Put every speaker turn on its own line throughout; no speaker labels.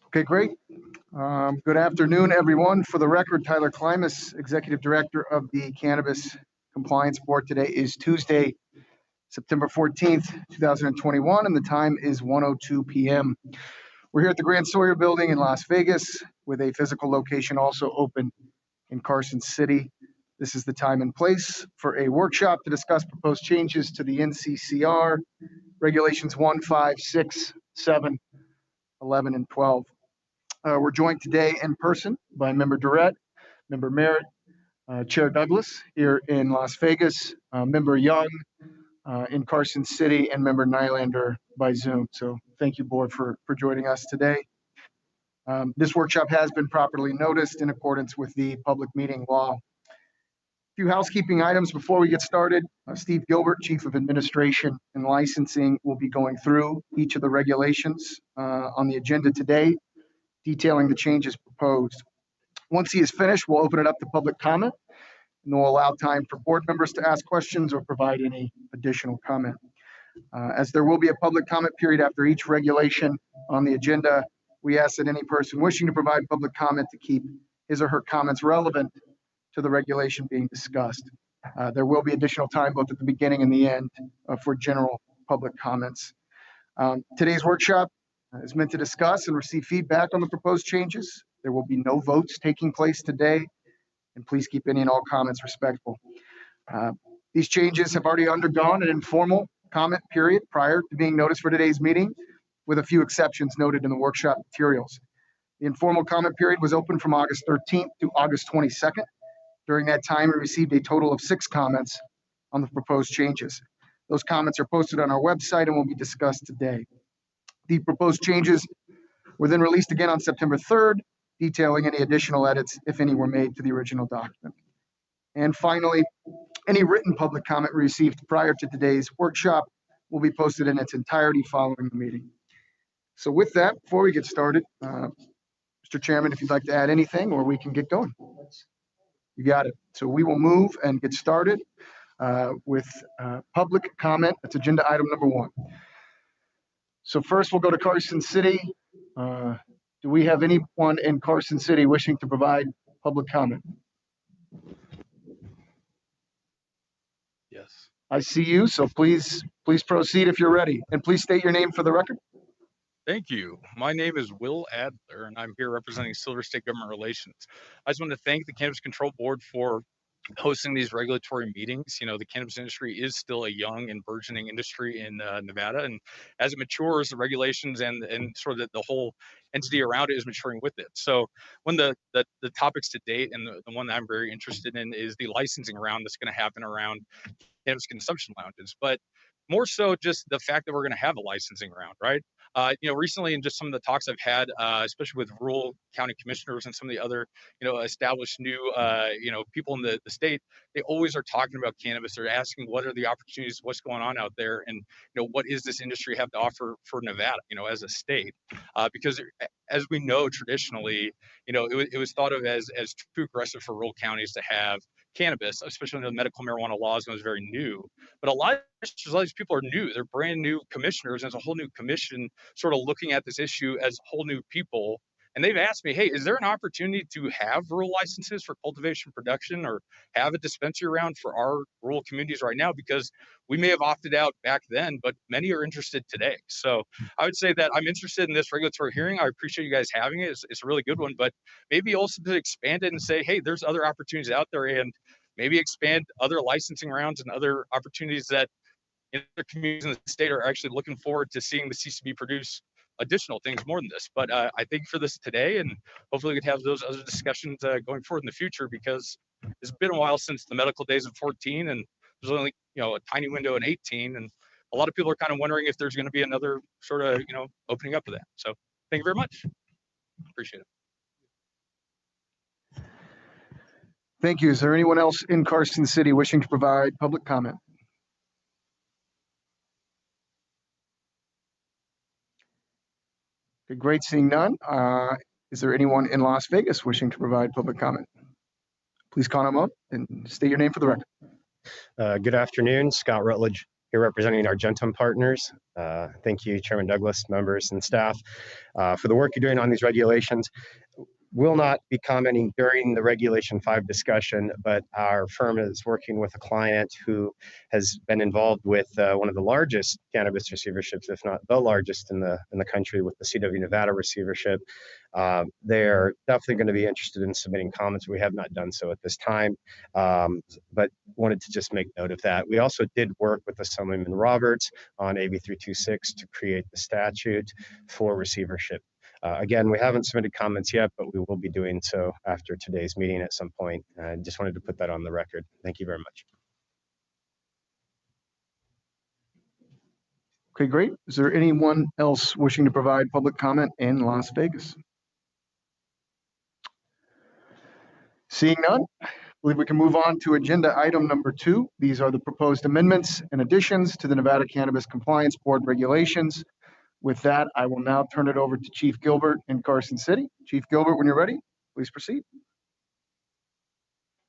Okay, great. Good afternoon, everyone. For the record, Tyler Klimas, Executive Director of the Cannabis Compliance Board. Today is Tuesday, September 14th, 2021, and the time is 1:02 p.m. We're here at the Grand Sawyer Building in Las Vegas with a physical location also open in Carson City. This is the time and place for a workshop to discuss proposed changes to the Nccr, Regulations 1, 5, 6, 7, 11, and 12. We're joined today in person by Member Durrett, Member Merritt, Chair Douglas here in Las Vegas, Member Young in Carson City, and Member Nylander by Zoom. So thank you, Board, for joining us today. This workshop has been properly noticed in accordance with the public meeting law. A few housekeeping items before we get started. Steve Gilbert, Chief of Administration and Licensing, will be going through each of the regulations on the agenda today, detailing the changes proposed. Once he is finished, we'll open it up to public comment, and we'll allow time for board members to ask questions or provide any additional comment. As there will be a public comment period after each regulation on the agenda, we ask that any person wishing to provide public comment to keep his or her comments relevant to the regulation being discussed. There will be additional time both at the beginning and the end for general public comments. Today's workshop is meant to discuss and receive feedback on the proposed changes. There will be no votes taking place today, and please keep any and all comments respectful. These changes have already undergone an informal comment period prior to being noticed for today's meeting, with a few exceptions noted in the workshop materials. The informal comment period was open from August 13th to August 22nd. During that time, we received a total of 6 comments on the proposed changes. Those comments are posted on our website and will be discussed today. The proposed changes were then released again on September 3rd, detailing any additional edits, if any, were made to the original document. And finally, any written public comment received prior to today's workshop will be posted in its entirety following the meeting. So with that, before we get started, Mr. Chairman, if you'd like to add anything, or we can get going. You got it. So we will move and get started with public comment. That's agenda item number 1. So first we'll go to Carson City. Do we have anyone in Carson City wishing to provide public comment?
Yes.
I see you, so please proceed if you're ready. And please state your name for the record.
Thank you. My name is Will Adler, and I'm here representing Silver State Government Relations. I just want to thank the Cannabis Control Board for hosting these regulatory meetings. You know, the cannabis industry is still a young and burgeoning industry in Nevada, and as it matures, the regulations and sort of the whole entity around it is maturing with it. So one of the topics to date, and the one that I'm very interested in, is the licensing round that's going to happen around cannabis consumption lounges, but more so just the fact that we're going to have a licensing round, right? You know, recently in just some of the talks I've had, especially with rural county commissioners and some of the other, established new, people in the state, they always are talking about cannabis. They're asking what are the opportunities, what's going on out there, and what is this industry have to offer for Nevada, as a state, because as we know traditionally, it was thought of as too aggressive for rural counties to have cannabis, especially when the medical marijuana laws was very new. But a lot of these people are new. They're brand new commissioners, and it's a whole new commission sort of looking at this issue as whole new people. And they've asked me, hey, is there an opportunity to have rural licenses for cultivation production or have a dispensary around for our rural communities right now? Because we may have opted out back then, but many are interested today. So I would say that I'm interested in this regulatory hearing. I appreciate you guys having it. It's a really good one, but maybe also to expand it and say, hey, there's other opportunities out there, and maybe expand other licensing rounds and other opportunities that other communities in the state are actually looking forward to seeing the CCB produce additional things more than this. But I think for this today, and hopefully we can have those other discussions going forward in the future, because it's been a while since the medical days of 14, and there's only a tiny window in 18, and a lot of people are kind of wondering if there's going to be another sort of opening up of that. So thank you very much. Appreciate it.
Thank you. Is there anyone else in Carson City wishing to provide public comment? Okay, great, seeing none. Is there anyone in Las Vegas wishing to provide public comment? Please call them up and state your name for the record.
Good afternoon, Scott Rutledge here representing Argentum Partners. Thank you, Chairman Douglas, members, and staff for the work you're doing on these regulations. Will not be commenting during the Regulation 5 discussion, but our firm is working with a client who has been involved with one of the largest cannabis receiverships, if not the largest in the country, with the CW Nevada receivership. They're definitely going to be interested in submitting comments. We have not done so at this time, but wanted to just make note of that. We also did work with Assemblyman Roberts on AB 326 to create the statute for receivership. Again, we haven't submitted comments yet, but we will be doing so after today's meeting at some point. I just wanted to put that on the record. Thank you very much.
Okay, great. Is there anyone else wishing to provide public comment in Las Vegas? Seeing none, I believe we can move on to agenda item number 2. These are the proposed amendments and additions to the Nevada Cannabis Compliance Board regulations. With that, I will now turn it over to Chief Gilbert in Carson City. Chief Gilbert, when you're ready, please proceed.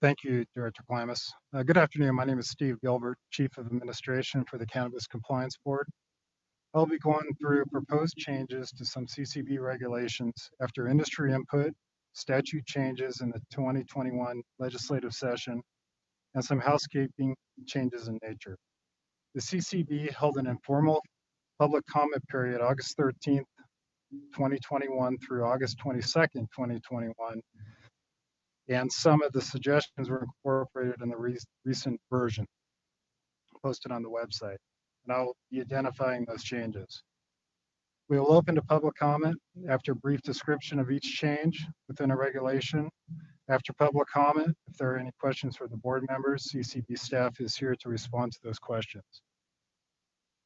Thank you, Director Klimas. Good afternoon. My name is Steve Gilbert, Chief of Administration for the Cannabis Compliance Board. I'll be going through proposed changes to some CCB regulations after industry input, statute changes in the 2021 legislative session, and some housekeeping changes in nature. The CCB held an informal public comment period August 13th, 2021 through August 22nd, 2021. And some of the suggestions were incorporated in the recent version posted on the website. And I'll be identifying those changes. We will open to public comment after a brief description of each change within a regulation. After public comment, if there are any questions for the board members, CCB staff is here to respond to those questions.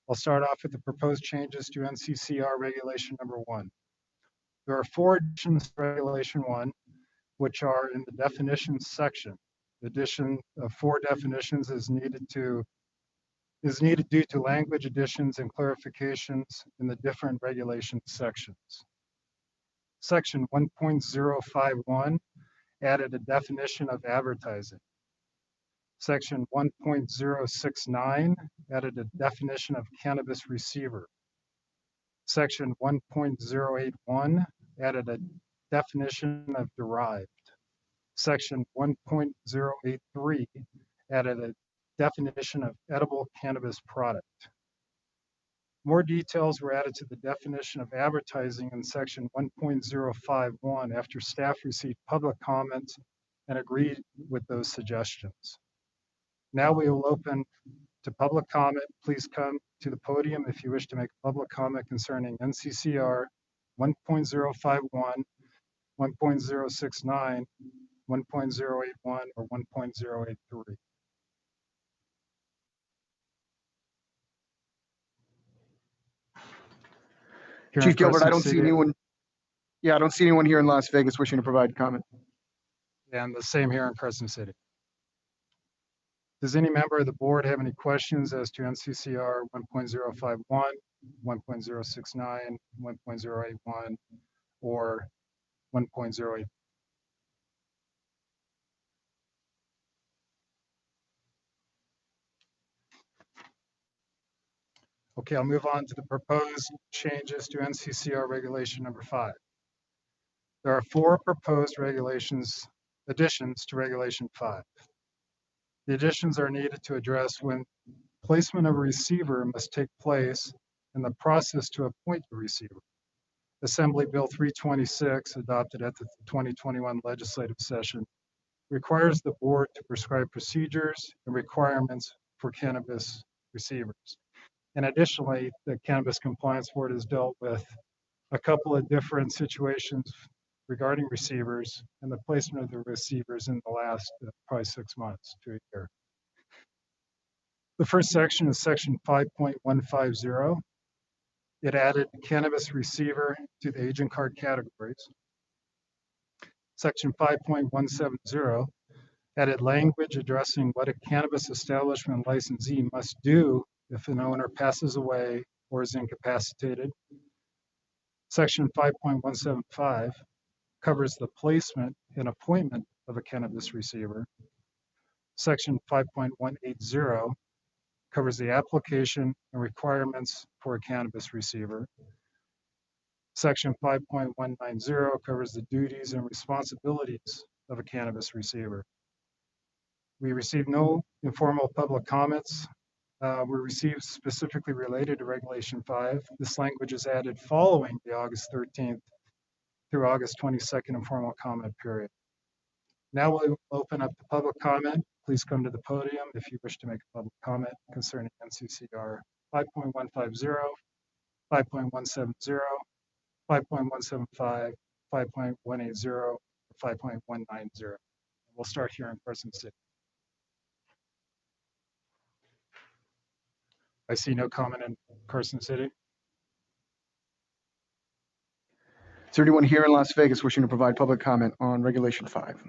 I'll start off with the proposed changes to NCCR Regulation Number 1. There are 4 additions to Regulation 1, which are in the definitions section. The addition of 4 definitions is needed due to language additions and clarifications in the different regulation sections. Section 1.051 added a definition of advertising. Section 1.069 added a definition of cannabis receiver. Section 1.081 added a definition of derived. Section 1.083 added a definition of edible cannabis product. More details were added to the definition of advertising in section 1.051 after staff received public comments and agreed with those suggestions. Now we will open to public comment. Please come to the podium if you wish to make a public comment concerning NCCR 1.051, 1.069, 1.081, or 1.083.
Chief Gilbert, I don't see anyone. Yeah, I don't see anyone here in Las Vegas wishing to provide comment.
And the same here in Carson City. Does any member of the board have any questions as to NCCR 1.051, 1.069, 1.081, or 1.08? Okay, I'll move on to the proposed changes to NCCR Regulation Number 5. There are 4 proposed additions to Regulation 5. The additions are needed to address when placement of a receiver must take place and the process to appoint the receiver. Assembly Bill 326, adopted at the 2021 legislative session, requires the board to prescribe procedures and requirements for cannabis receivers. And additionally, the Cannabis Compliance Board has dealt with a couple of different situations regarding receivers and the placement of the receivers in the last probably 6 months to a year. The first section is section 5.150. It added cannabis receiver to the agent card categories. Section 5.170 added language addressing what a cannabis establishment licensee must do if an owner passes away or is incapacitated. Section 5.175 covers the placement and appointment of a cannabis receiver. Section 5.180 covers the application and requirements for a cannabis receiver. Section 5.190 covers the duties and responsibilities of a cannabis receiver. We received no informal public comments. Were received specifically related to Regulation 5. This language is added following the August 13th through August 22nd informal comment period. Now we'll open up the public comment. Please come to the podium if you wish to make a public comment concerning NCCR 5.150, 5.170, 5.175, 5.180, or 5.190. We'll start here in Carson City. I see no comment in Carson City.
Is there anyone here in Las Vegas wishing to provide public comment on Regulation 5?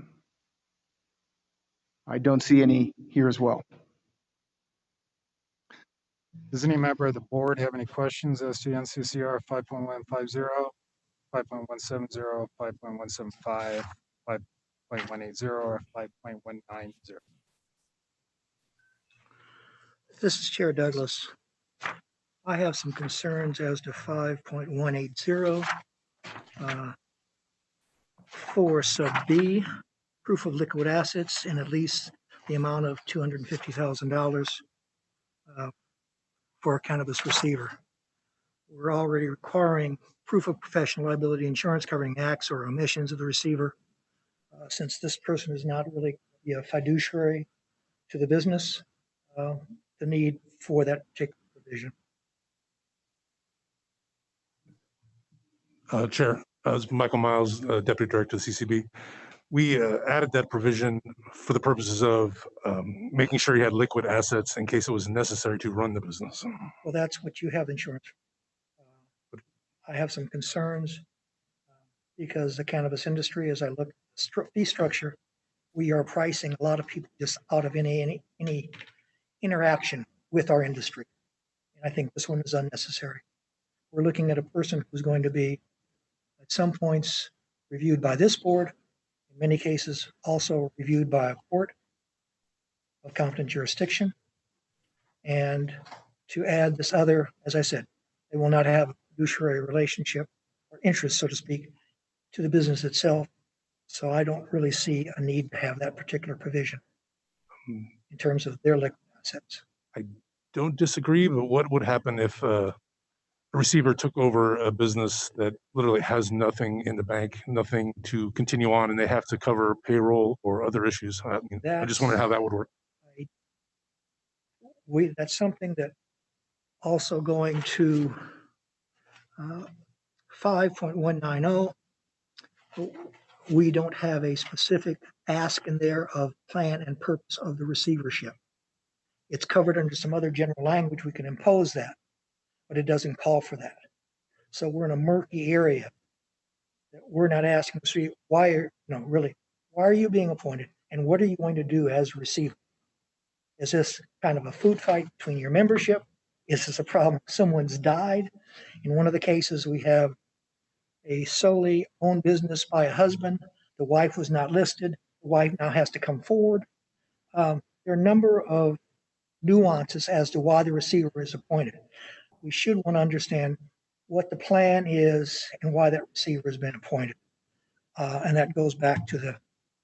I don't see any here as well.
Does any member of the board have any questions as to NCCR 5.150, 5.170, 5.175, 5.180, or 5.190?
This is Chair Douglas. I have some concerns as to 5.180 for sub B, proof of liquid assets in at least the amount of $250,000 for a cannabis receiver. We're already requiring proof of professional liability insurance covering acts or omissions of the receiver. Since this person is not really a fiduciary to the business, the need for that particular provision.
Chair, it's Michael Miles, Deputy Director of CCB. We added that provision for the purposes of making sure you had liquid assets in case it was necessary to run the business.
Well, that's what you have insurance for. I have some concerns because the cannabis industry, as I look at the fee structure, we are pricing a lot of people just out of any interaction with our industry. And I think this one is unnecessary. We're looking at a person who's going to be, at some points, reviewed by this board, in many cases also reviewed by a court of competent jurisdiction. And to add this other, as I said, they will not have a fiduciary relationship or interest, so to speak, to the business itself. So I don't really see a need to have that particular provision in terms of their liquid assets.
I don't disagree, but what would happen if a receiver took over a business that literally has nothing in the bank, nothing to continue on, and they have to cover payroll or other issues? I just wonder how that would work.
That's something that also going to 5.190, we don't have a specific ask in there of plan and purpose of the receivership. It's covered under some other general language. We can impose that, but it doesn't call for that. So we're in a murky area that we're not asking to see why are you being appointed and what are you going to do as receiver? Is this kind of a food fight between your membership? Is this a problem? Someone's died. In one of the cases, we have a solely owned business by a husband. The wife was not listed. The wife now has to come forward. There are a number of nuances as to why the receiver is appointed. We should want to understand what the plan is and why that receiver has been appointed. And that goes back to the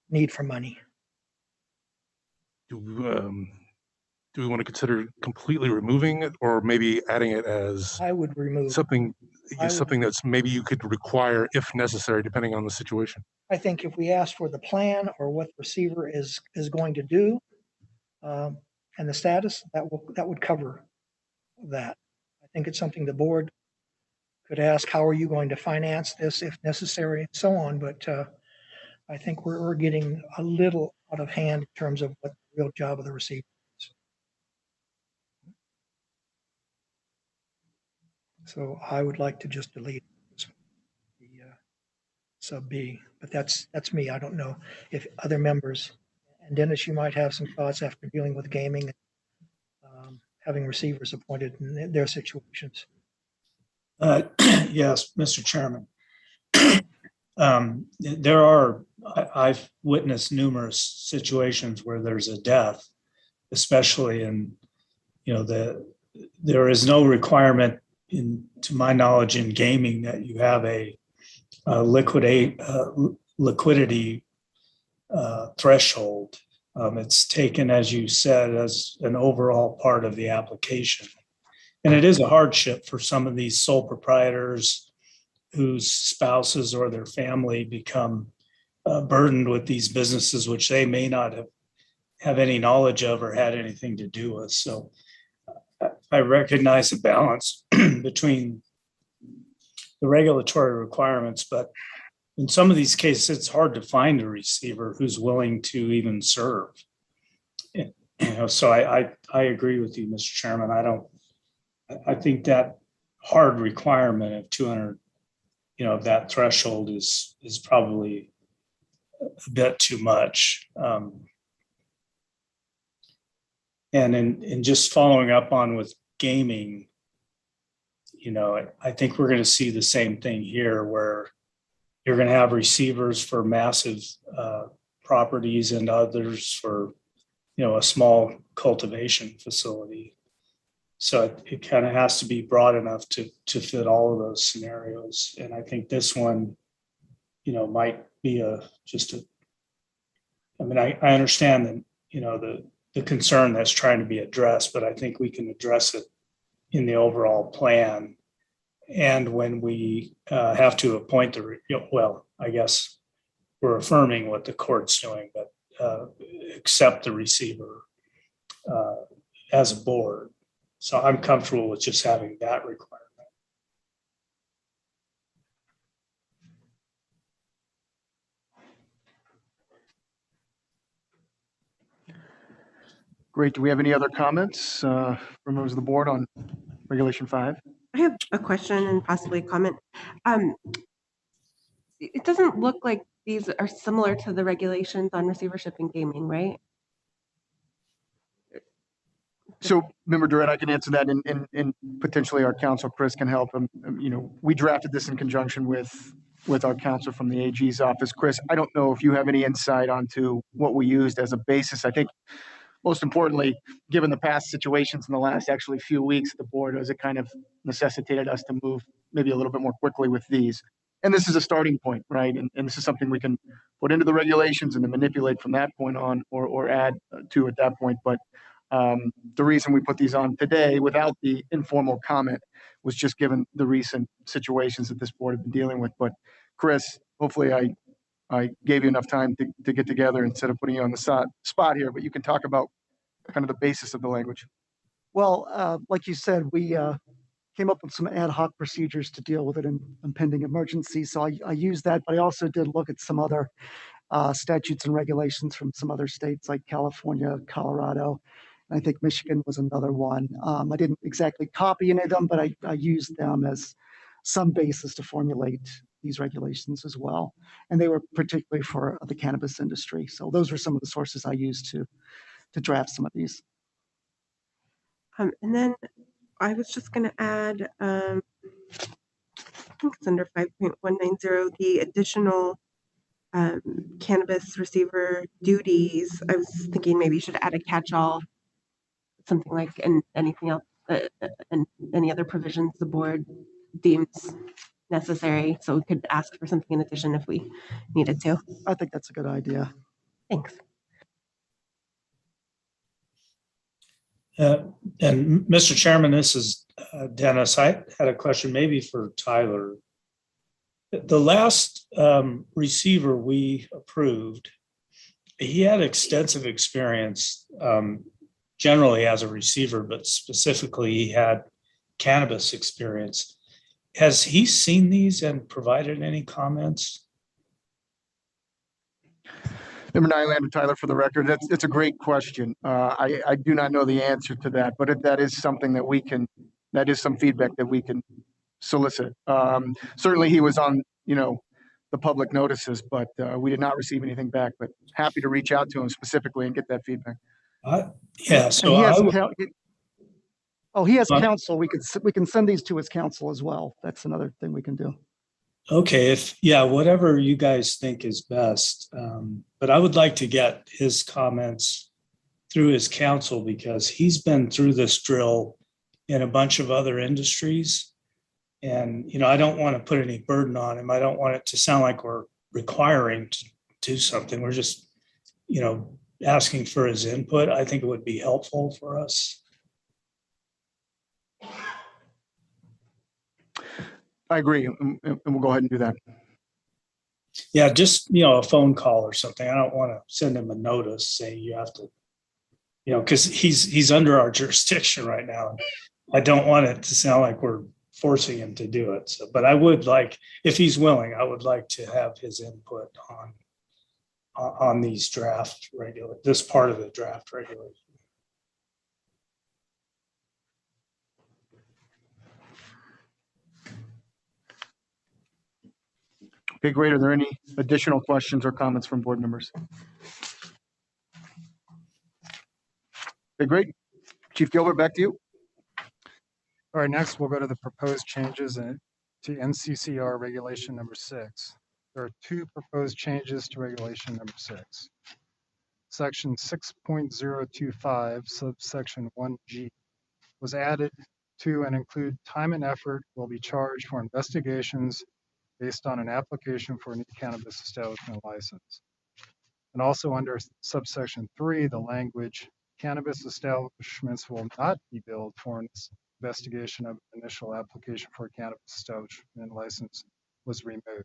need for money.
Do we want to consider completely removing it, or maybe adding it as
I would remove
something that's maybe you could require if necessary, depending on the situation?
I think if we ask for the plan or what the receiver is going to do and the status, that would cover that. I think it's something the board could ask, how are you going to finance this if necessary, and so on. But I think we're getting a little out of hand in terms of what the real job of the receiver is. So I would like to just delete the sub B, but that's me. I don't know if other members, and Dennis, you might have some thoughts after dealing with gaming, having receivers appointed in their situations.
Yes, Mr. Chairman. I've witnessed numerous situations where there's a death, especially in, there is no requirement to my knowledge in gaming that you have a liquidity threshold. It's taken, as you said, as an overall part of the application. And it is a hardship for some of these sole proprietors whose spouses or their family become burdened with these businesses, which they may not have any knowledge of or had anything to do with. So I recognize the balance between the regulatory requirements, but in some of these cases, it's hard to find a receiver who's willing to even serve. So I agree with you, Mr. Chairman. I think that hard requirement of 200, that threshold is probably a bit too much. And in just following up on with gaming, I think we're going to see the same thing here, where you're going to have receivers for massive properties and others for, a small cultivation facility. So it kind of has to be broad enough to fit all of those scenarios. And I think this one, might be I understand that, the concern that's trying to be addressed, but I think we can address it in the overall plan. And when we have to appoint I guess we're affirming what the court's doing, but accept the receiver as a board. So I'm comfortable with just having that requirement.
Great. Do we have any other comments from members of the board on Regulation 5?
I have a question and possibly a comment. It doesn't look like these are similar to the regulations on receivership and gaming, right?
So, Member Durrett, I can answer that, and potentially our counsel, Chris, can help. We drafted this in conjunction with our counsel from the AG's office. Chris, I don't know if you have any insight onto what we used as a basis. I think most importantly, given the past situations in the last actually few weeks at the board, as it kind of necessitated us to move maybe a little bit more quickly with these. And this is a starting point, right? And this is something we can put into the regulations and then manipulate from that point on, or add to at that point. But the reason we put these on today without the informal comment was just given the recent situations that this board has been dealing with. But Chris, hopefully I gave you enough time to get together instead of putting you on the spot here, but you can talk about kind of the basis of the language.
Well, like you said, we came up with some ad hoc procedures to deal with it in impending emergency. So I used that, but I also did look at some other statutes and regulations from some other states like California, Colorado, and I think Michigan was another one. I didn't exactly copy any of them, but I used them as some basis to formulate these regulations as well. And they were particularly for the cannabis industry. So those were some of the sources I used to draft some of these.
And then I was just going to add, I think it's under 5.190, the additional cannabis receiver duties. I was thinking maybe you should add a catch-all, something like, and anything else, and any other provisions the board deems necessary. So we could ask for something in addition if we needed to.
I think that's a good idea.
Thanks.
And Mr. Chairman, this is Dennis. I had a question maybe for Tyler. The last receiver we approved, he had extensive experience generally as a receiver, but specifically he had cannabis experience. Has he seen these and provided any comments?
Member Nylander, Tyler, for the record, it's a great question. I do not know the answer to that, but that is something that is some feedback that we can solicit. Certainly he was on, the public notices, but we did not receive anything back, but happy to reach out to him specifically and get that feedback.
Yeah, so
he has counsel. We can send these to his counsel as well. That's another thing we can do.
Okay, yeah, whatever you guys think is best. But I would like to get his comments through his counsel because he's been through this drill in a bunch of other industries. And, I don't want to put any burden on him. I don't want it to sound like we're requiring to do something. We're just, asking for his input. I think it would be helpful for us.
I agree, and we'll go ahead and do that.
Yeah, just, a phone call or something. I don't want to send him a notice saying you have to, because he's under our jurisdiction right now. I don't want it to sound like we're forcing him to do it. So, but I would like, if he's willing, I would like to have his input on these this part of the draft regulation.
Okay, great. Are there any additional questions or comments from board members? Okay, great. Chief Gilbert, back to you.
All right, next we'll go to the proposed changes to NCCR regulation number 6. There are 2 proposed changes to regulation number 6. Section 6.025, subsection 1G, was added to and include time and effort will be charged for investigations based on an application for a new cannabis establishment license. And also under subsection 3, the language cannabis establishments will not be billed for an investigation of initial application for a cannabis establishment license was removed.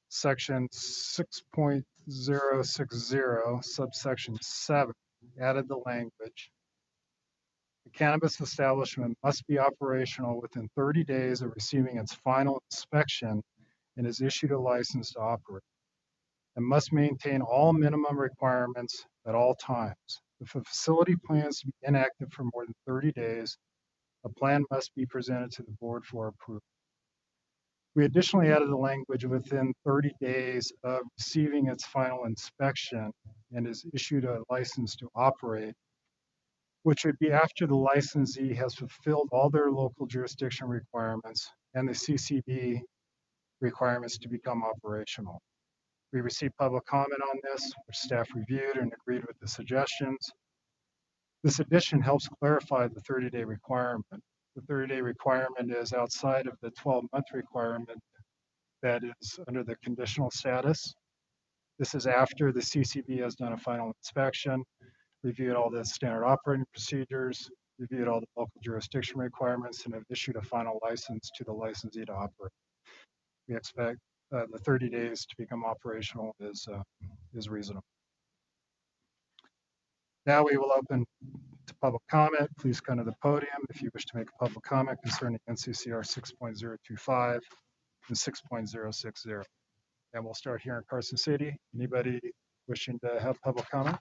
Section 6.060, subsection 7, added the language. The cannabis establishment must be operational within 30 days of receiving its final inspection and is issued a license to operate, and must maintain all minimum requirements at all times. If a facility plans to be inactive for more than 30 days, a plan must be presented to the board for approval. We additionally added the language within 30 days of receiving its final inspection and is issued a license to operate, which would be after the licensee has fulfilled all their local jurisdiction requirements and the CCB requirements to become operational. We received public comment on this, which staff reviewed and agreed with the suggestions. This addition helps clarify the 30-day requirement. The 30-day requirement is outside of the 12-month requirement that is under the conditional status. This is after the CCB has done a final inspection, reviewed all the standard operating procedures, reviewed all the local jurisdiction requirements, and have issued a final license to the licensee to operate. We expect the 30 days to become operational is reasonable. Now we will open to public comment. Please come to the podium if you wish to make a public comment concerning NCCR 6.025 and 6.060. And we'll start here in Carson City. Anybody wishing to have public comment?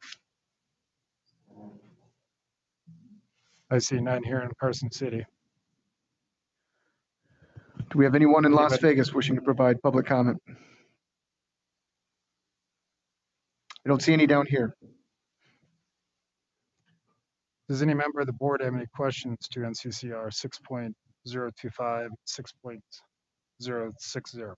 I see none here in Carson City.
Do we have anyone in Las Vegas wishing to provide public comment? I don't see any down here.
Does any member of the board have any questions to NCCR 6.025, 6.060?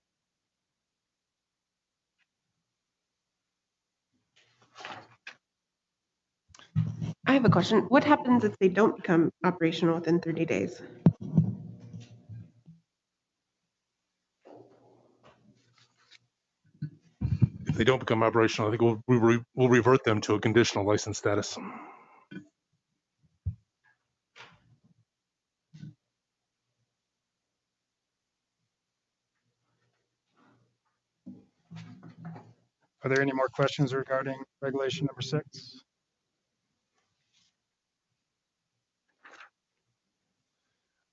I have a question. What happens if they don't become operational within 30 days?
If they don't become operational, I think we'll revert them to a conditional license status.
Are there any more questions regarding regulation number 6?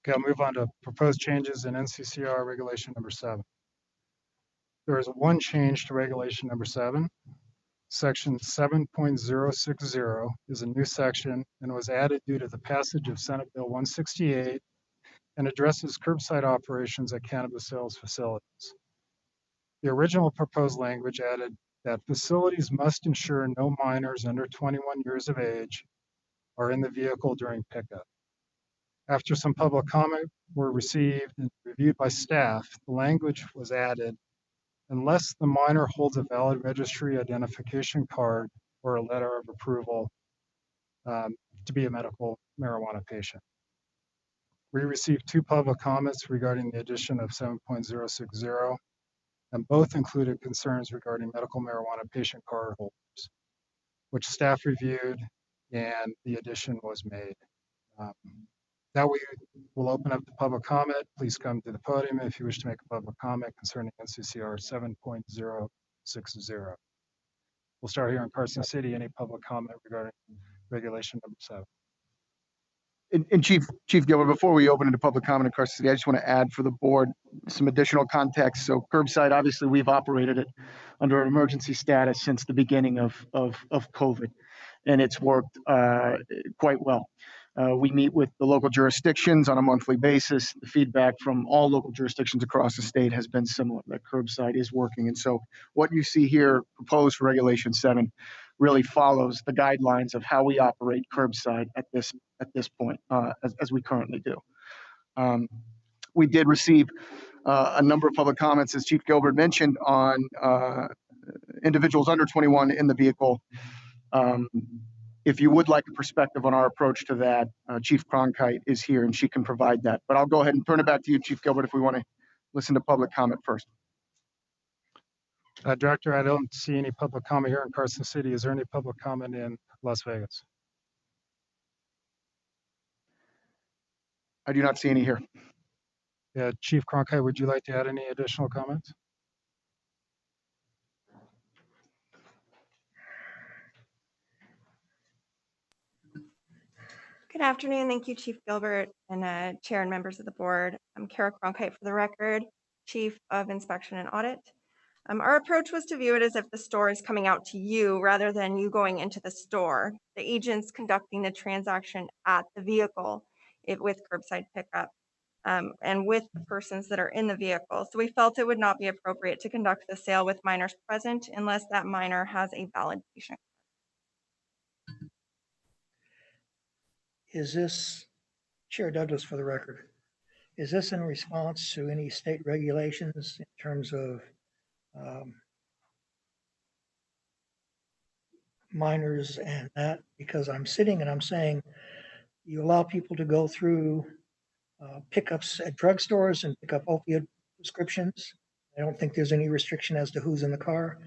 Okay, I'll move on to proposed changes in NCCR regulation number 7. There is one change to regulation number 7. Section 7.060 is a new section and was added due to the passage of Senate Bill 168 and addresses curbside operations at cannabis sales facilities. The original proposed language added that facilities must ensure no minors under 21 years of age are in the vehicle during pickup. After some public comment were received and reviewed by staff, the language was added, unless the minor holds a valid registry identification card or a letter of approval to be a medical marijuana patient. We received 2 public comments regarding the addition of 7.060, and both included concerns regarding medical marijuana patient card holders, which staff reviewed and the addition was made. Now we will open up the public comment. Please come to the podium if you wish to make a public comment concerning NCCR 7.060. We'll start here in Carson City. Any public comment regarding regulation number 7?
And Chief Gilbert, before we open into public comment in Carson City, I just want to add for the board some additional context. So curbside, obviously, we've operated it under an emergency status since the beginning of COVID, and it's worked quite well. We meet with the local jurisdictions on a monthly basis. The feedback from all local jurisdictions across the state has been similar, that curbside is working. And so what you see here proposed for Regulation 7 really follows the guidelines of how we operate curbside at this point, as we currently do. We did receive a number of public comments, as Chief Gilbert mentioned, on individuals under 21 in the vehicle. If you would like a perspective on our approach to that, Chief Cronkite is here and she can provide that. But I'll go ahead and turn it back to you, Chief Gilbert, if we want to listen to public comment first.
Director, I don't see any public comment here in Carson City. Is there any public comment in Las Vegas?
I do not see any here.
Yeah, Chief Cronkite, would you like to add any additional comments?
Good afternoon. Thank you, Chief Gilbert and Chair and members of the board. I'm Kara Cronkite for the record, Chief of Inspection and Audit. Our approach was to view it as if the store is coming out to you rather than you going into the store. The agents conducting the transaction at the vehicle with curbside pickup and with the persons that are in the vehicle. So we felt it would not be appropriate to conduct the sale with minors present unless that minor has a valid patient.
Is this, Chair Douglas for the record, is this in response to any state regulations in terms of minors and that? Because I'm sitting and I'm saying you allow people to go through pickups at drugstores and pick up opioid prescriptions. I don't think there's any restriction as to who's in the car.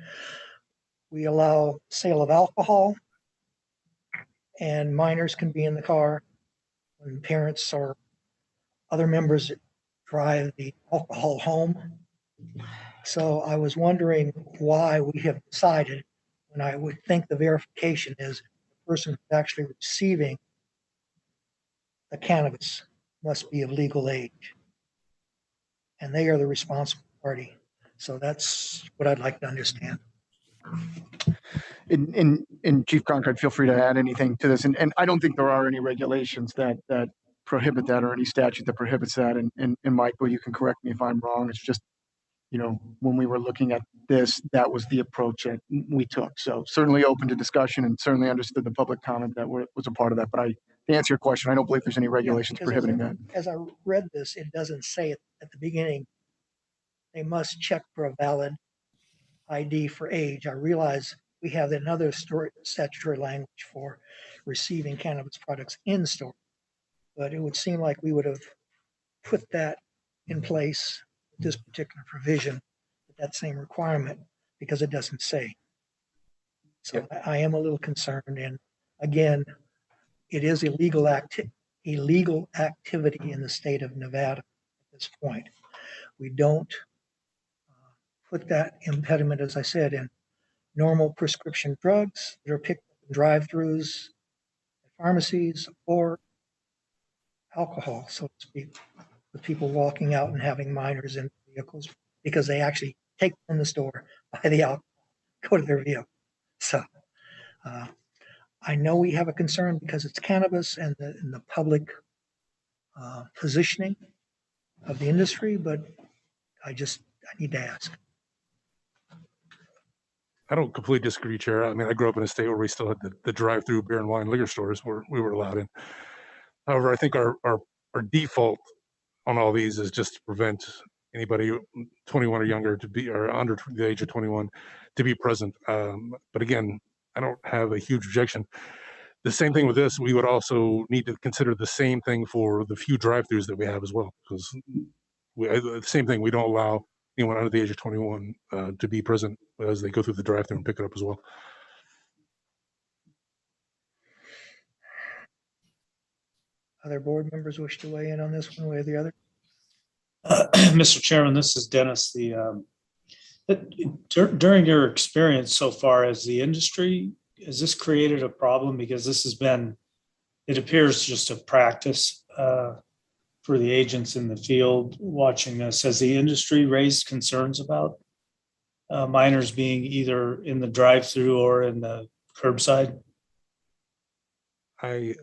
We allow sale of alcohol, and minors can be in the car when parents or other members drive the alcohol home. So I was wondering why we have decided, when I would think the verification is the person who's actually receiving the cannabis must be of legal age, and they are the responsible party. So that's what I'd like to understand.
And Chief Cronkite, feel free to add anything to this. And I don't think there are any regulations that prohibit that or any statute that prohibits that. And Michael, you can correct me if I'm wrong. It's just, you know, when we were looking at this, that was the approach that we took. So certainly open to discussion and certainly understood the public comment that was a part of that. But to answer your question, I don't believe there's any regulations prohibiting that.
As I read this, it doesn't say it at the beginning, they must check for a valid ID for age. I realize we have another statutory language for receiving cannabis products in store, but it would seem like we would have put that in place, this particular provision, that same requirement, because it doesn't say. So yeah. I am a little concerned, and again, it is illegal activity in the state of Nevada at this point. We don't put that impediment, as I said, in normal prescription drugs that are picked up in drive-thrus at pharmacies, or alcohol, so to speak, with people walking out and having minors in vehicles because they actually take them in the store, buy the alcohol, go to their vehicle. So I know we have a concern because it's cannabis and the public positioning of the industry, but I need to ask.
I don't completely disagree, Chair. I mean, I grew up in a state where we still had the drive-through beer and wine liquor stores where we were allowed in. However, I think our our default on all these is just to prevent anybody 21 or younger to be, or under the age of 21 to be present. But again, I don't have a huge objection. The same thing with this, we would also need to consider the same thing for the few drive-throughs that we have as well, because the same thing, we don't allow anyone under the age of 21 to be present as they go through the drive-through and pick it up as well.
Other board members wish to weigh in on this one way or the other?
Mr. Chairman, this is Dennis. During your experience so far as the industry, has this created a problem? Because this has been, it appears just a practice for the agents in the field watching this. Has the industry raised concerns about minors being either in the drive-through or in the curbside?
I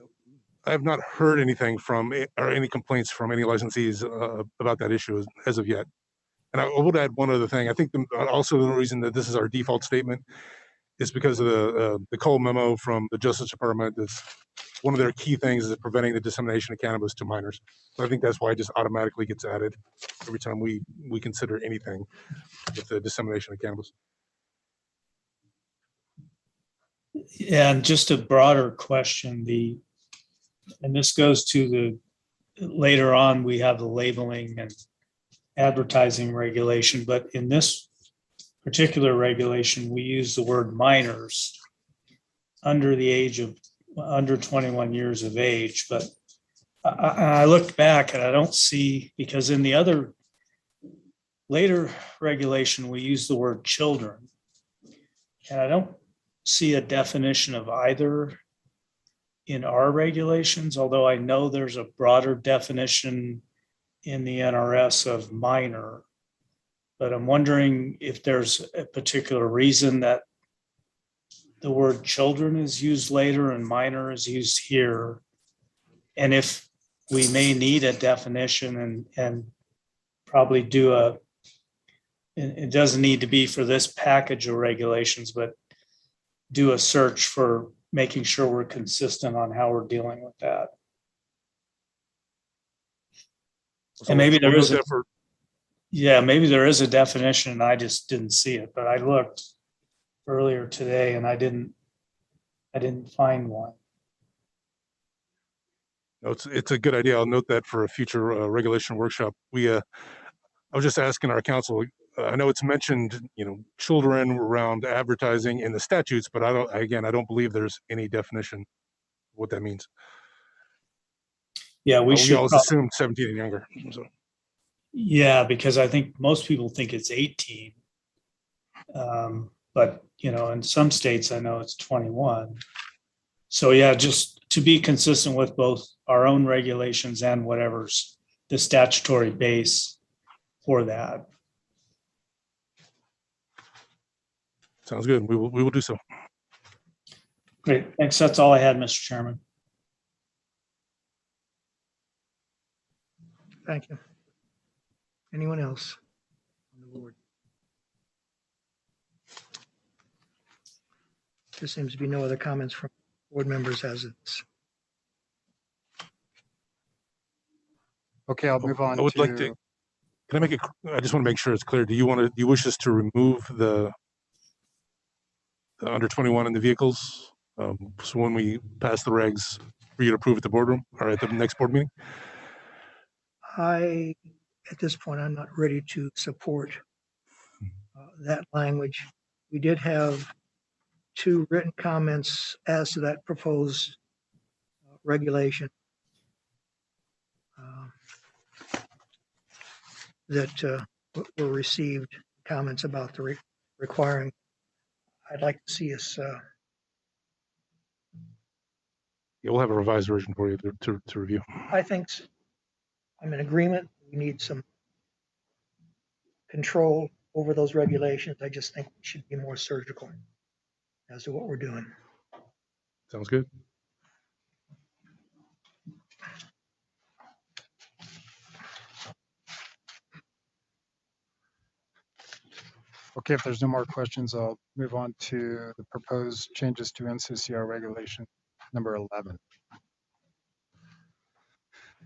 have not heard anything from, or any complaints from any licensees about that issue as of yet. And I would add one other thing. I think also the reason that this is our default statement is because of the Cole memo from the Justice Department. Is one of their key things is preventing the dissemination of cannabis to minors. So I think that's why it just automatically gets added every time we consider anything with the dissemination of cannabis.
Yeah, and just a broader question, and this goes to the, later on, we have the labeling and advertising regulation, but in this particular regulation, we use the word minors under the age of, under 21 years of age. But I looked back and I don't see, because in the other later regulation, we use the word children. And I don't see a definition of either in our regulations, although I know there's a broader definition in the NRS of minor. But I'm wondering if there's a particular reason that the word children is used later and minor is used here. And if we may need a definition and probably do it doesn't need to be for this package of regulations, but do a search for making sure we're consistent on how we're dealing with that.
So
And maybe there is a,
effort.
yeah, maybe there is a definition and I just didn't see it, but I looked earlier today and I didn't find one.
No, it's a good idea. I'll note that for a future regulation workshop. I was just asking our council. I know it's mentioned, children around advertising in the statutes, but I don't believe there's any definition of what that means.
Yeah, we should
always assume 17 and younger. So.
Yeah, because I think most people think it's 18. But, in some states, I know it's 21. So yeah, just to be consistent with both our own regulations and whatever's the statutory base for that.
Sounds good. We will do so.
Great. Thanks. That's all I had, Mr. Chairman.
Thank you. Anyone else on the board? There seems to be no other comments from board members as it's.
Okay, I'll move on.
I would like to. Can I make it? I just want to make sure it's clear. Do you wish us to remove the under 21 in the vehicles? So when we pass the regs, for you to approve at the boardroom or at the next board meeting?
At this point, I'm not ready to support that language. We did have 2 written comments as to that proposed regulation that were received, comments about the requiring. I'd like to see us.
Yeah, we'll have a revised version for you to review.
I think I'm in agreement. We need some control over those regulations. I just think we should be more surgical as to what we're doing.
Sounds good.
Okay, if there's no more questions, I'll move on to the proposed changes to NCCR regulation number 11.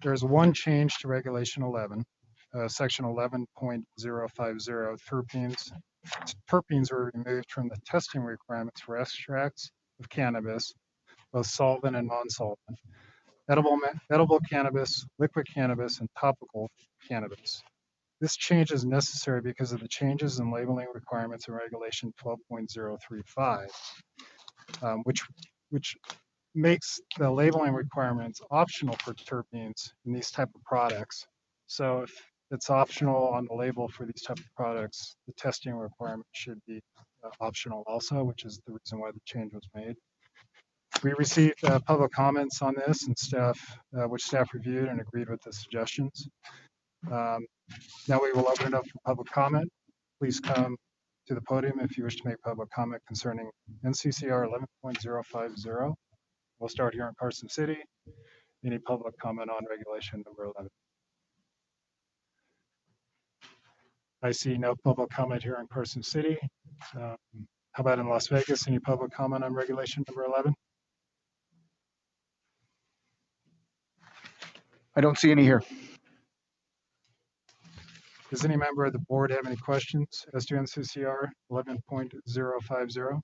There's one change to Regulation 11, Section 11.050, terpenes. Terpenes were removed from the testing requirements for extracts of cannabis, both solvent and non-solvent, edible cannabis, liquid cannabis, and topical cannabis. This change is necessary because of the changes in labeling requirements in Regulation 12.035, which makes the labeling requirements optional for terpenes in these type of products. So if it's optional on the label for these type of products, the testing requirement should be optional also, which is the reason why the change was made. We received public comments on this and which staff reviewed and agreed with the suggestions. Now we will open it up for public comment. Please come to the podium if you wish to make public comment concerning NCCR 11.050. We'll start here in Carson City. Any public comment on regulation number 11? I see no public comment here in Carson City. How about in Las Vegas? Any public comment on regulation number 11?
I don't see any here.
Does any member of the board have any questions as to NCCR 11.050?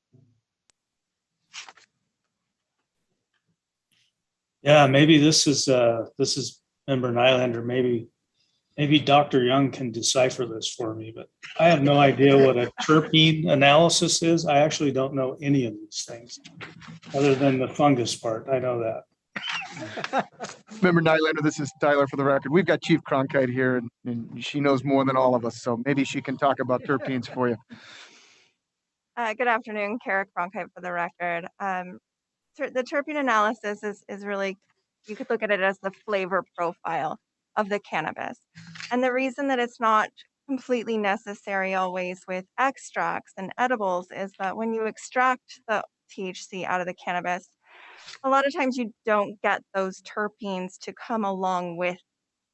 Yeah, maybe this is Member Nylander. Maybe Dr. Young can decipher this for me, but I have no idea what a terpene analysis is. I actually don't know any of these things other than the fungus part. I know that.
Member Nylander, this is Tyler for the record. We've got Chief Cronkite here, and she knows more than all of us, so maybe she can talk about terpenes for you.
Good afternoon, Kara Cronkite for the record. The terpene analysis is really, you could look at it as the flavor profile of the cannabis. And the reason that it's not completely necessary always with extracts and edibles is that when you extract the THC out of the cannabis, a lot of times you don't get those terpenes to come along with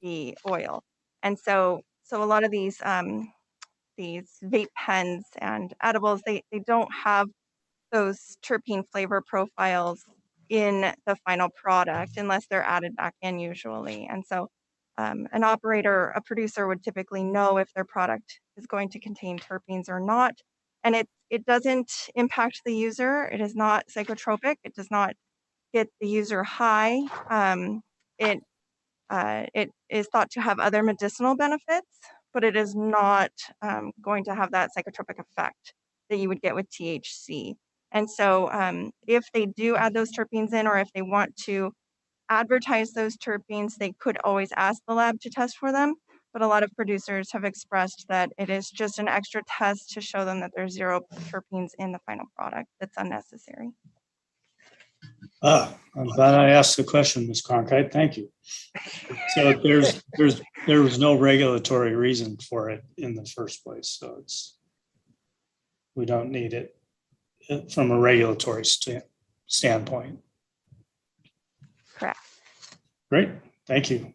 the oil. And so a lot of these vape pens and edibles, they don't have those terpene flavor profiles in the final product unless they're added back in usually. And so a producer would typically know if their product is going to contain terpenes or not. And it doesn't impact the user. It is not psychotropic. It does not get the user high. It is thought to have other medicinal benefits, but it is not going to have that psychotropic effect that you would get with THC. And so if they do add those terpenes in, or if they want to advertise those terpenes, they could always ask the lab to test for them. But a lot of producers have expressed that it is just an extra test to show them that there's 0 terpenes in the final product. That's unnecessary.
I'm glad I asked the question, Ms. Cronkite. Thank you. So there was no regulatory reason for it in the first place. So we don't need it from a regulatory standpoint.
Correct.
Great. Thank you.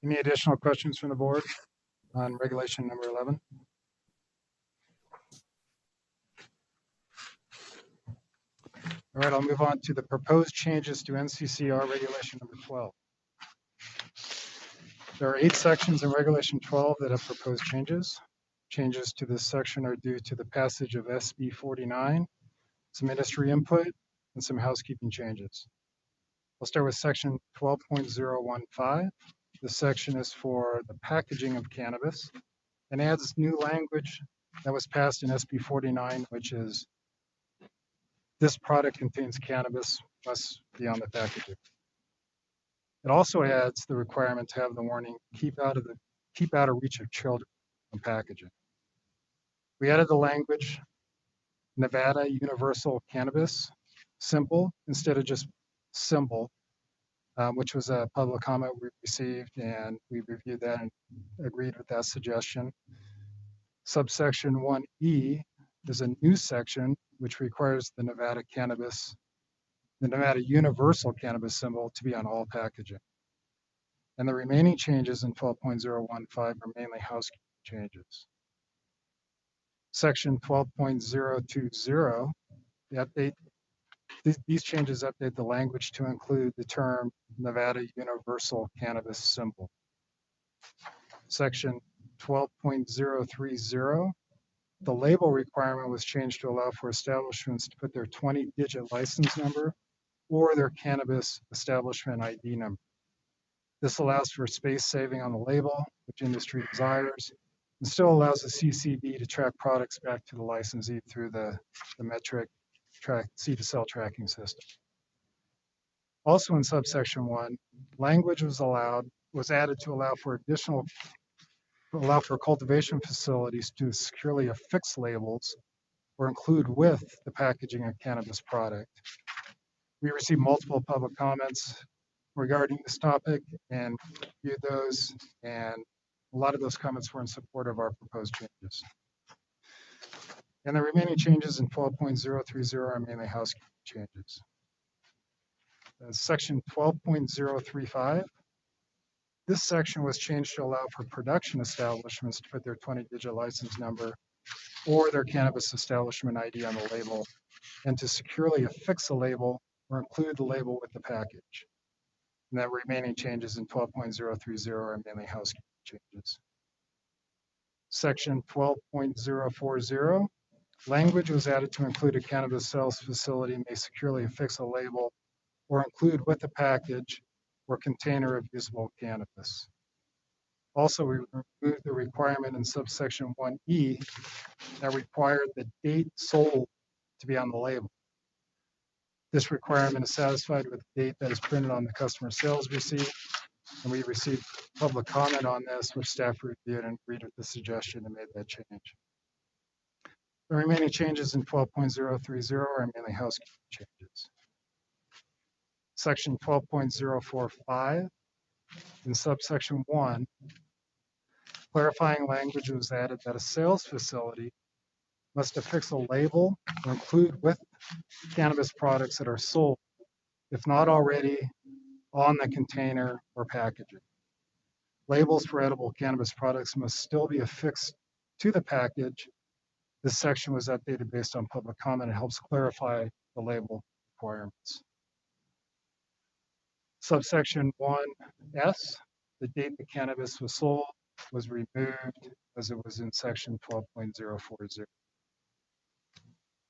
Any additional questions from the board on regulation number 11? All right, I'll move on to the proposed changes to NCCR regulation number 12. There are 8 sections in regulation 12 that have proposed changes. Changes to this section are due to the passage of SB 49, some industry input, and some housekeeping changes. I'll start with section 12.015. This section is for the packaging of cannabis and adds new language that was passed in SB 49, which is this product contains cannabis, must be on the packaging. It also adds the requirement to have the warning, keep out of reach of children from packaging. We added the language, Nevada Universal Cannabis symbol instead of just symbol, which was a public comment we received, and we reviewed that and agreed with that suggestion. Subsection 1E is a new section which requires the Nevada Universal Cannabis symbol to be on all packaging. And the remaining changes in 12.015 are mainly housekeeping changes. Section 12.020 The update, these changes update the language to include the term Nevada Universal Cannabis Symbol. Section 12.030, the label requirement was changed to allow for establishments to put their 20-digit license number or their cannabis establishment ID number. This allows for space saving on the label, which industry desires, and still allows the CCB to track products back to the licensee through the metric C2cell tracking system. Also in subsection 1, language was added to allow for cultivation facilities to securely affix labels or include with the packaging of cannabis product. We received multiple public comments regarding this topic and reviewed those, and a lot of those comments were in support of our proposed changes. And the remaining changes in 12.030 are mainly housekeeping changes. Section 12.035, this section was changed to allow for production establishments to put their 20-digit license number or their cannabis establishment ID on the label, and to securely affix a label or include the label with the package. And the remaining changes in 12.030 are mainly housekeeping changes. Section 12.040, language was added to include a cannabis sales facility may securely affix a label or include with the package or container of usable cannabis. Also, we removed the requirement in subsection 1E that required the date sold to be on the label. This requirement is satisfied with the date that is printed on the customer sales receipt, and we received public comment on this, which staff reviewed and agreed with the suggestion and made that change. The remaining changes in 12.030 are mainly housekeeping changes. Section 12.045, in subsection 1, clarifying language was added that a sales facility must affix a label or include with cannabis products that are sold, if not already, on the container or packaging. Labels for edible cannabis products must still be affixed to the package. This section was updated based on public comment. It helps clarify the label requirements. Subsection 1S, the date the cannabis was sold was removed as it was in section 12.040.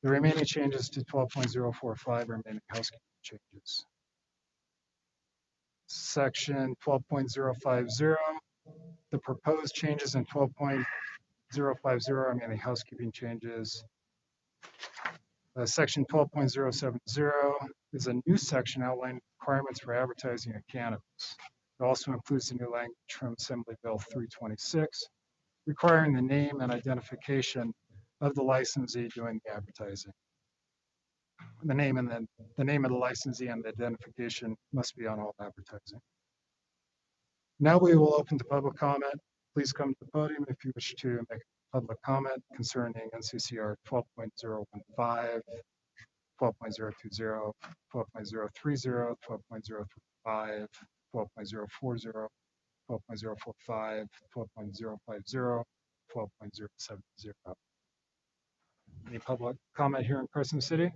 The remaining changes to 12.045 are mainly housekeeping changes. Section 12.050, the proposed changes in 12.050 are mainly housekeeping changes. Section 12.070 is a new section outlining requirements for advertising of cannabis. It also includes the new language from Assembly Bill 326, requiring the name and identification of the licensee doing the advertising. The name of the licensee and the identification must be on all advertising. Now we will open to public comment. Please come to the podium if you wish to make a public comment concerning NCCR 12.015, 12.020, 12.030, 12.035, 12.040, 12.045, 12.050, 12.070. Any public comment here in Carson City?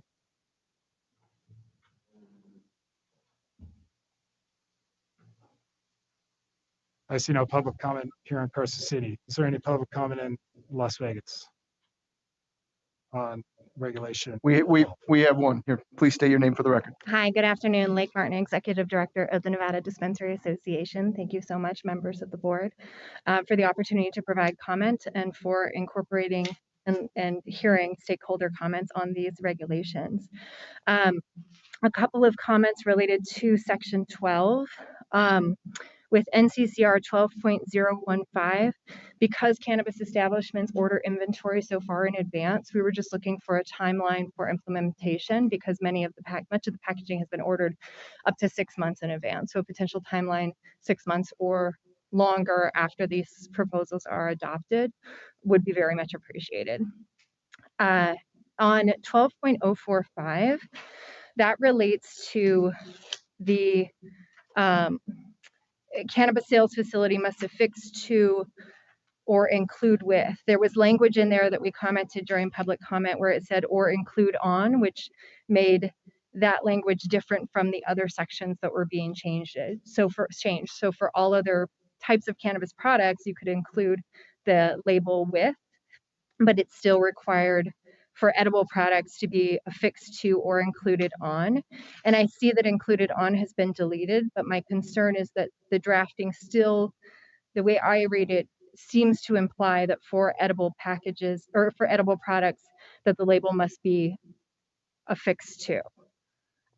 I see no public comment here in Carson City. Is there any public comment in Las Vegas on regulation?
We have one here. Please state your name for the record.
Hi, good afternoon. Lake Martin, Executive Director of the Nevada Dispensary Association. Thank you so much, members of the board, for the opportunity to provide comment and for incorporating and hearing stakeholder comments on these regulations. A couple of comments related to Section 12. With NCCR 12.015, because cannabis establishments order inventory so far in advance, we were just looking for a timeline for implementation because much of the packaging has been ordered up to 6 months in advance. So a potential timeline 6 months or longer after these proposals are adopted would be very much appreciated. On 12.045, that relates to the cannabis sales facility must affix to or include with. There was language in there that we commented during public comment where it said or include on, which made that language different from the other sections that were being changed. So for all other types of cannabis products, you could include the label with, but it's still required for edible products to be affixed to or included on. And I see that included on has been deleted, but my concern is that the drafting still, the way I read it, seems to imply that for edible packages or for edible products that the label must be affixed to.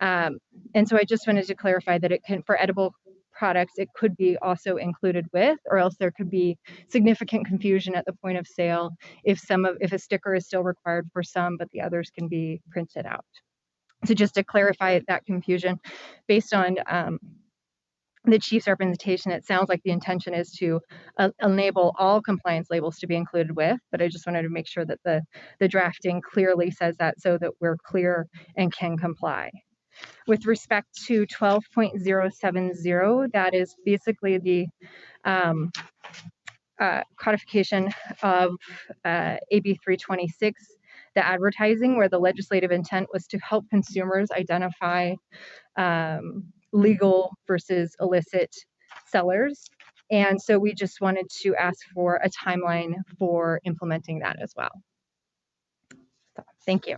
And so I just wanted to clarify that it can, for edible products, it could be also included with, or else there could be significant confusion at the point of sale if a sticker is still required for some, but the others can be printed out. So just to clarify that confusion, based on the chief's representation, it sounds like the intention is to enable all compliance labels to be included with, but I just wanted to make sure that the drafting clearly says that so that we're clear and can comply. With respect to 12.070, that is basically the codification of AB 326, the advertising, where the legislative intent was to help consumers identify legal versus illicit sellers. And so we just wanted to ask for a timeline for implementing that as well. So, thank you.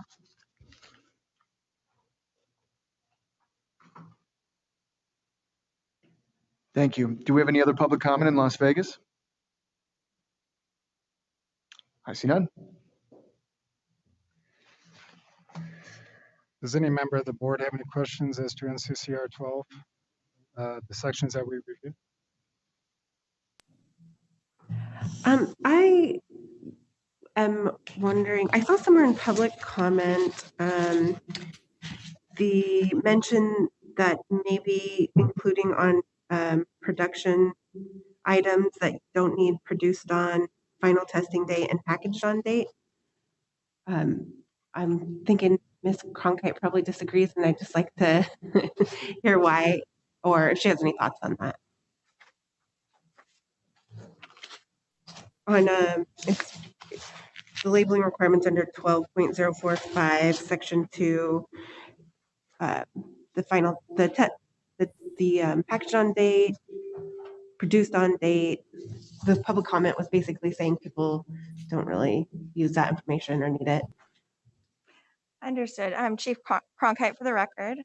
Thank you. Do we have any other public comment in Las Vegas? I see none.
Does any member of the board have any questions as to NCCR 12, the sections that we reviewed?
I am wondering, I saw somewhere in public comment the mention that maybe including on production items that don't need produced on, final testing date, and packaged on date. I'm thinking Ms. Cronkite probably disagrees, and I'd just like to hear why, or if she has any thoughts on that. On it's the labeling requirements under 12.045, section 2, the final, the packaged on date, produced on date. The public comment was basically saying people don't really use that information or need it.
Understood. Chief Cronkite for the record.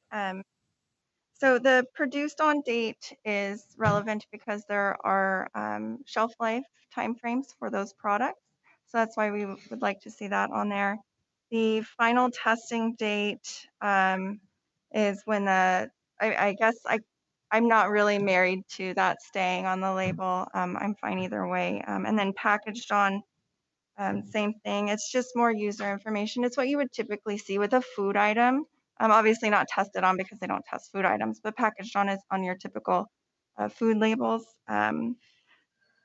So the produced on date is relevant because there are shelf life timeframes for those products. So that's why we would like to see that on there. The final testing date is when I guess I'm not really married to that staying on the label. I'm fine either way. And then packaged on, same thing. It's just more user information. It's what you would typically see with a food item. Obviously not tested on because they don't test food items, but packaged on is on your typical food labels.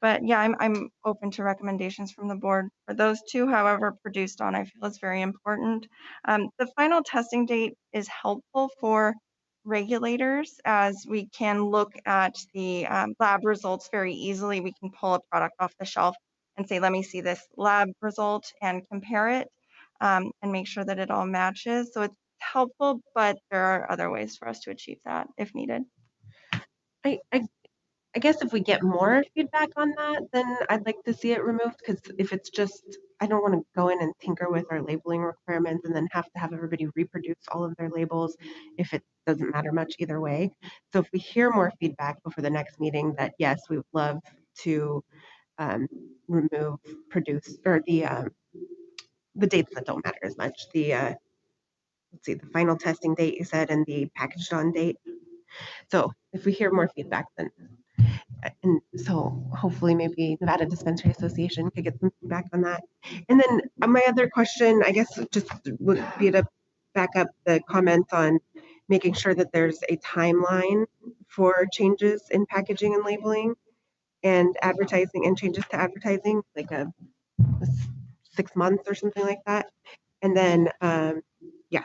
But yeah, I'm open to recommendations from the board for those two. However, produced on I feel is very important. The final testing date is helpful for regulators as we can look at the lab results very easily. We can pull a product off the shelf and say, let me see this lab result and compare it and make sure that it all matches. So it's helpful, but there are other ways for us to achieve that if needed.
I guess if we get more feedback on that, then I'd like to see it removed, because if it's just, I don't want to go in and tinker with our labeling requirements and then have to have everybody reproduce all of their labels if it doesn't matter much either way. So if we hear more feedback before the next meeting that yes, we would love to remove produce or the dates that don't matter as much. The let's see, the final testing date you said and the packaged on date. So if we hear more feedback, then and so hopefully maybe Nevada Dispensary Association could get some feedback on that. And then my other question, I guess, just would be to back up the comments on making sure that there's a timeline for changes in packaging and labeling and advertising and changes to advertising, like a 6 months or something like that. And then, yeah,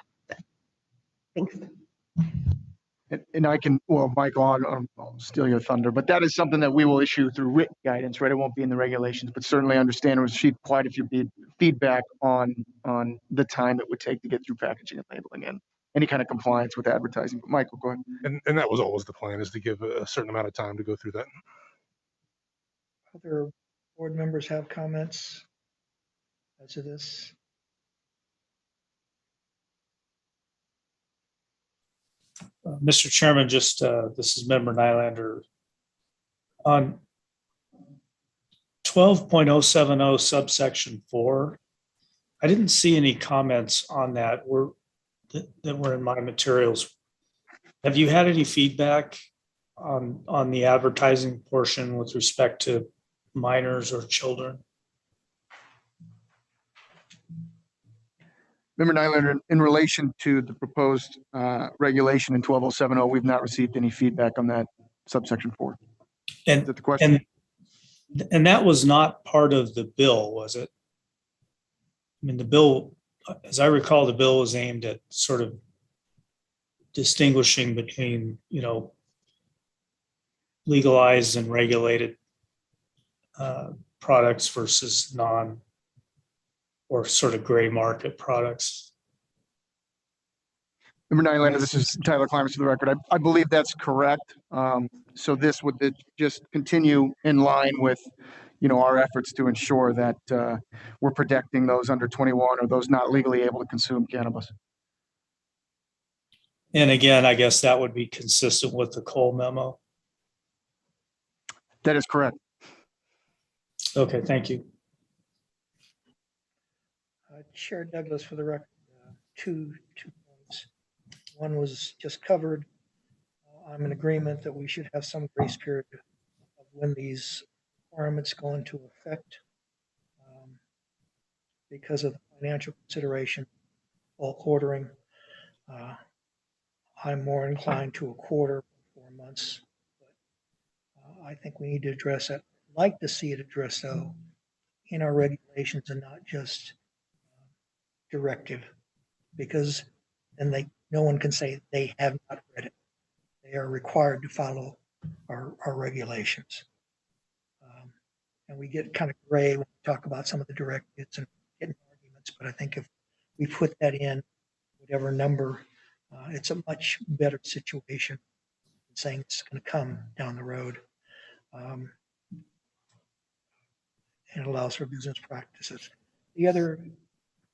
thanks.
And I can, well, Michael, I'll steal your thunder, but that is something that we will issue through written guidance, right? It won't be in the regulations, but certainly understand it was quite a few feedback on the time it would take to get through packaging and labeling and any kind of compliance with advertising. But Michael, go ahead.
And that was always the plan, is to give a certain amount of time to go through that.
Other board members have comments as to this?
Mr. Chairman, just this is Member Nylander. On 12.070 subsection 4, I didn't see any comments on that that were in my materials. Have you had any feedback on the advertising portion with respect to minors or children?
Member Nylander, in relation to the proposed regulation in 12070, we've not received any feedback on that subsection 4.
And
is that the question?
And that was not part of the bill, was it? I mean, the bill, as I recall, the bill was aimed at sort of distinguishing between, legalized and regulated products versus non or sort of gray market products.
Member Nylander, this is Tyler Climate for the record. I believe that's correct. So this would just continue in line with, our efforts to ensure that we're protecting those under 21 or those not legally able to consume cannabis.
And again, I guess that would be consistent with the Cole memo.
That is correct.
Okay, thank you.
Chair Douglas, for the record, two points. One was just covered. I'm in agreement that we should have some grace period of when these requirements go into effect because of the financial consideration, bulk ordering. I'm more inclined to a quarter, 4 months, but I think we need to address that. I'd like to see it addressed, though, in our regulations and not just directive, because then no one can say they have not read it. They are required to follow our regulations. And we get kind of gray when we talk about some of the directives and getting arguments, but I think if we put that in, whatever number, it's a much better situation than saying it's going to come down the road. And it allows for business practices. The other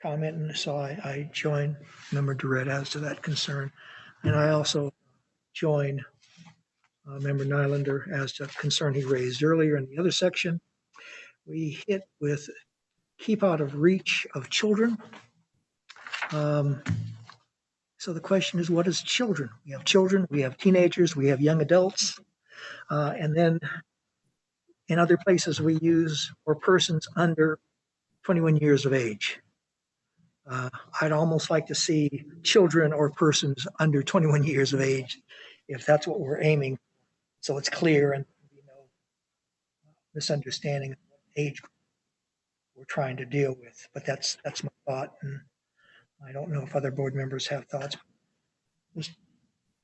comment, and so I join Member Durrett as to that concern. And I also join Member Nylander as to concern he raised earlier in the other section. We hit with keep out of reach of children. So the question is, what is children? We have children, we have teenagers, we have young adults. And then in other places we use or persons under 21 years of age. I'd almost like to see children or persons under 21 years of age, if that's what we're aiming, so it's clear and no misunderstanding of what age we're trying to deal with. But that's my thought, and I don't know if other board members have thoughts.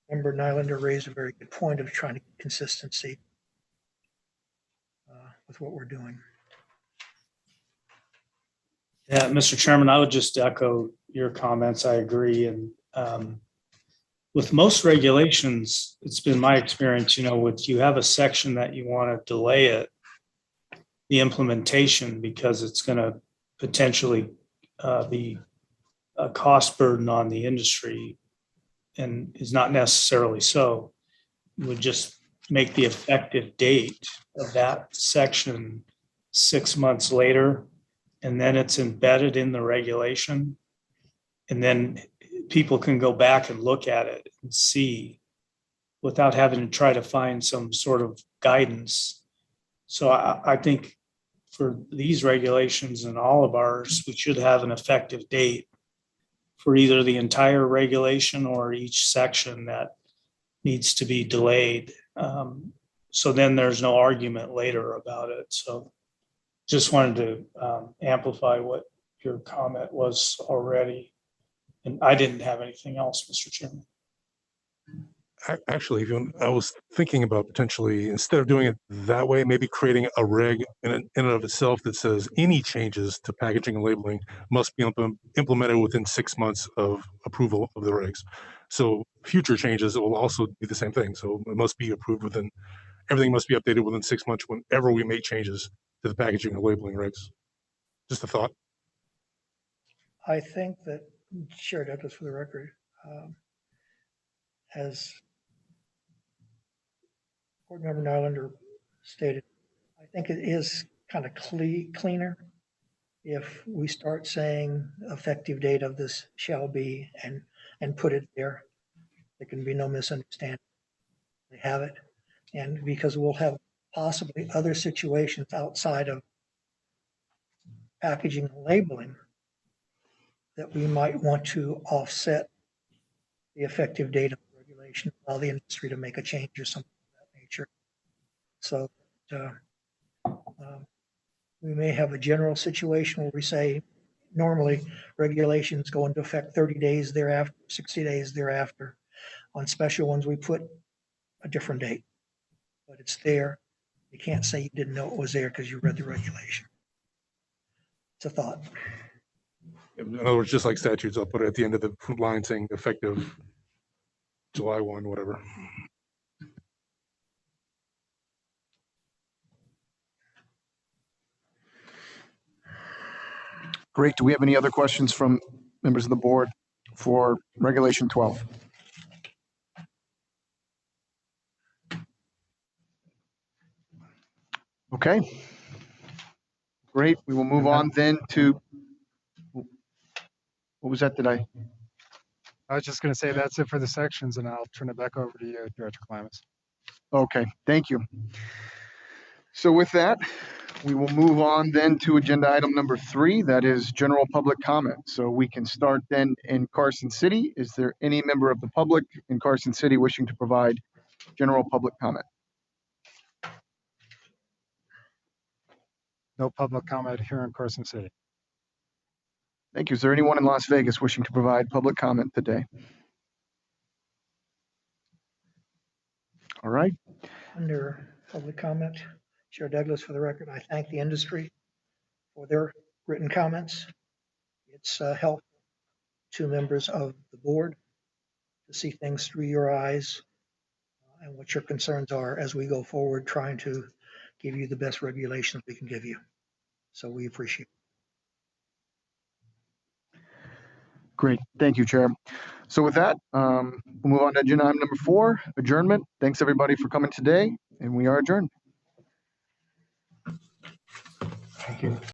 Member Nylander raised a very good point of trying to get consistency with what we're doing.
Yeah, Mr. Chairman, I would just echo your comments. I agree. And with most regulations, it's been my experience, with you have a section that you want to delay it, the implementation, because it's going to potentially be a cost burden on the industry, and is not necessarily so. You would just make the effective date of that section 6 months later, and then it's embedded in the regulation. And then people can go back and look at it and see without having to try to find some sort of guidance. So I think for these regulations and all of ours, we should have an effective date for either the entire regulation or each section that needs to be delayed. So then there's no argument later about it. So just wanted to amplify what your comment was already. And I didn't have anything else, Mr. Chairman.
Actually, I was thinking about potentially, instead of doing it that way, maybe creating a reg in and of itself that says any changes to packaging and labeling must be implemented within 6 months of approval of the regs. So future changes will also be the same thing. So it must be approved within, everything must be updated within 6 months whenever we make changes to the packaging and labeling regs. Just a thought.
I think that, Chair Douglas, for the record, as Board Member Nylander stated, I think it is kind of cleaner if we start saying effective date of this shall be and put it there. There can be no misunderstanding. They have it. And because we'll have possibly other situations outside of packaging and labeling that we might want to offset the effective date of the regulation, allow the industry to make a change or something of that nature. So we may have a general situation where we say normally regulations go into effect 30 days thereafter, 60 days thereafter. On special ones, we put a different date, but it's there. You can't say you didn't know it was there because you read the regulation. It's a thought.
In other words, just like statutes, I'll put it at the end of the line saying effective July 1, whatever.
Great. Do we have any other questions from members of the board for Regulation 12? Okay. Great. We will move on then to, what was that today?
I was just going to say that's it for the sections, and I'll turn it back over to you, Director Klimas.
Okay, thank you. So with that, we will move on then to agenda item number 3, that is general public comment. So we can start then in Carson City. Is there any member of the public in Carson City wishing to provide general public comment?
No public comment here in Carson City.
Thank you. Is there anyone in Las Vegas wishing to provide public comment today? All right.
Under public comment, Chair Douglas, for the record, I thank the industry for their written comments. It's helpful to members of the board to see things through your eyes and what your concerns are as we go forward, trying to give you the best regulations we can give you. So we appreciate it.
Great. Thank you, Chair. So with that, we'll move on to agenda item number 4, adjournment. Thanks everybody for coming today, and we are adjourned.
Thank you.